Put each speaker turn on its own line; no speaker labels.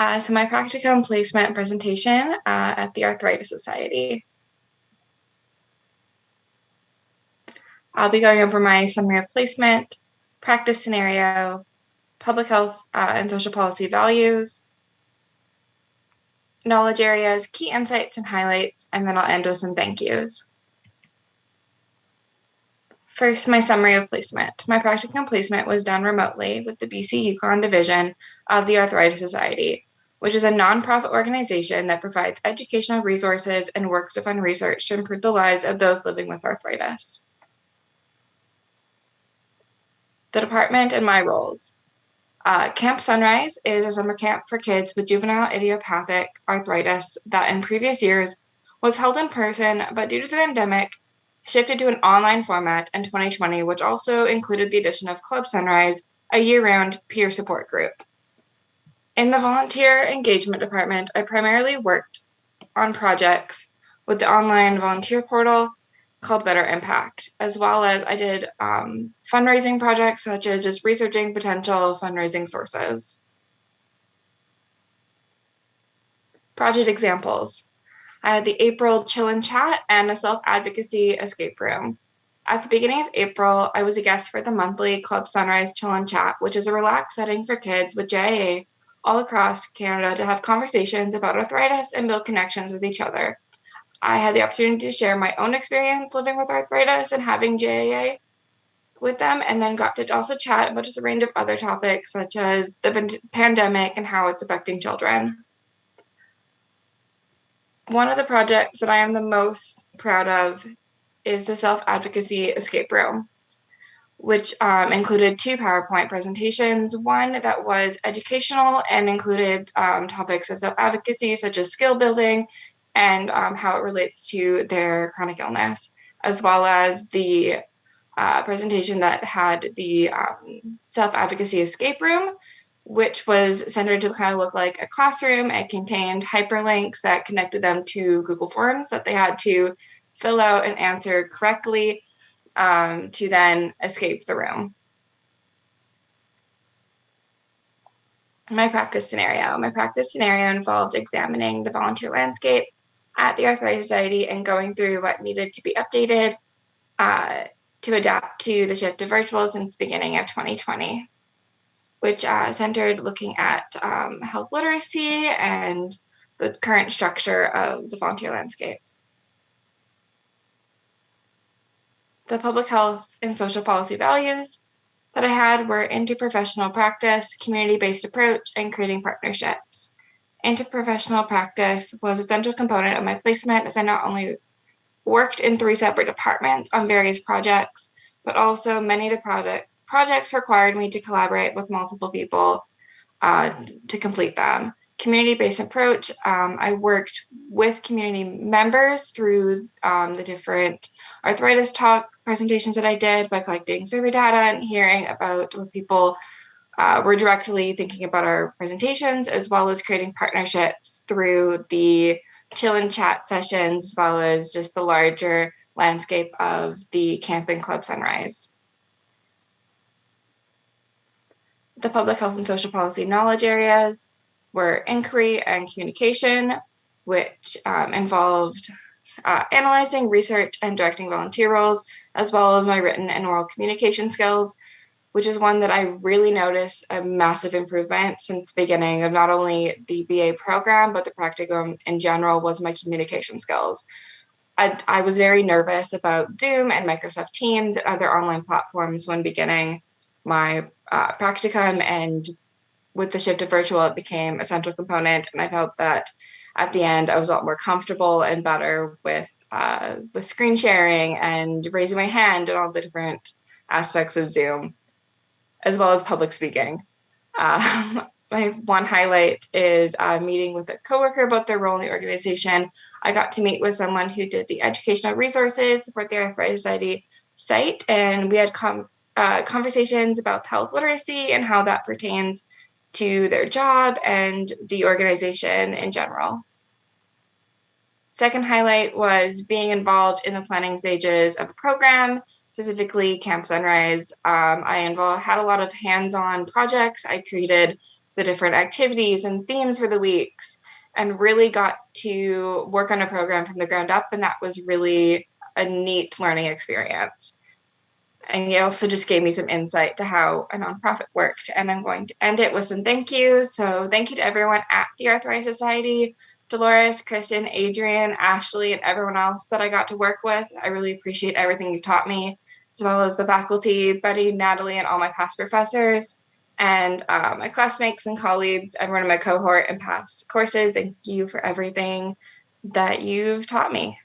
So my practicum placement presentation at the Arthritis Society. I'll be going over my summary of placement, practice scenario, public health and social policy values, knowledge areas, key insights and highlights, and then I'll end with some thank yous. First, my summary of placement. My practicum placement was done remotely with the BC Yukon division of the Arthritis Society, which is a nonprofit organization that provides educational resources and works to fund research to improve the lives of those living with arthritis. The department and my roles. Camp Sunrise is a summer camp for kids with juvenile idiopathic arthritis that in previous years was held in person, but due to the pandemic, shifted to an online format in 2020, which also included the addition of Club Sunrise, a year-round peer support group. In the volunteer engagement department, I primarily worked on projects with the online volunteer portal called Better Impact, as well as I did fundraising projects such as just researching potential fundraising sources. Project examples. I had the April Chill and Chat and a Self-Advocacy escape room. At the beginning of April, I was a guest for the monthly Club Sunrise Chill and Chat, which is a relaxed setting for kids with JIA all across Canada to have conversations about arthritis and build connections with each other. I had the opportunity to share my own experience living with arthritis and having JIA with them, and then got to also chat about just a range of other topics such as the pandemic and how it's affecting children. One of the projects that I am the most proud of is the Self-Advocacy escape room, which included 2 PowerPoint presentations, one that was educational and included topics of self-advocacy such as skill building and how it relates to their chronic illness, as well as the presentation that had the self-advocacy escape room, which was centered to kind of look like a classroom. It contained hyperlinks that connected them to Google Forms that they had to fill out and answer correctly to then escape the room. My practice scenario. My practice scenario involved examining the volunteer landscape at the Arthritis Society and going through what needed to be updated to adapt to the shift to virtual since the beginning of 2020, which centered looking at health literacy and the current structure of the volunteer landscape. The public health and social policy values that I had were interprofessional practice, community-based approach, and creating partnerships. Interprofessional practice was a central component of my placement as I not only worked in 3 separate departments on various projects, but also many of the projects required me to collaborate with multiple people to complete them. Community-based approach, I worked with community members through the different arthritis talk presentations that I did by collecting survey data and hearing about what people were directly thinking about our presentations, as well as creating partnerships through the chill and chat sessions, as well as just the larger landscape of the Camp and Club Sunrise. The public health and social policy knowledge areas were inquiry and communication, which involved analyzing, research, and directing volunteer roles, as well as my written and oral communication skills, which is one that I really noticed a massive improvement since the beginning of not only the BA program, but the practicum in general was my communication skills. I was very nervous about Zoom and Microsoft Teams and other online platforms when beginning my practicum, and with the shift to virtual, it became a central component, and I felt that at the end I was a lot more comfortable and better with screen sharing and raising my hand and all the different aspects of Zoom, as well as public speaking. My one highlight is meeting with a coworker about their role in the organization. I got to meet with someone who did the educational resources for the Arthritis Society site, and we had conversations about health literacy and how that pertains to their job and the organization in general. Second highlight was being involved in the planning stages of the program, specifically Camp Sunrise. I had a lot of hands-on projects. I created the different activities and themes for the weeks, and really got to work on a program from the ground up. And that was really a neat learning experience. And he also just gave me some insight to how a nonprofit worked. And I'm going to end it with some thank yous. So thank you to everyone at the Arthritis Society, Dolores, Kristen, Adrian, Ashley, and everyone else that I got to work with. I really appreciate everything you taught me, as well as the faculty, Betty, Natalie, and all my past professors, and my classmates and colleagues, everyone in my cohort and past courses. Thank you for everything that you've taught me.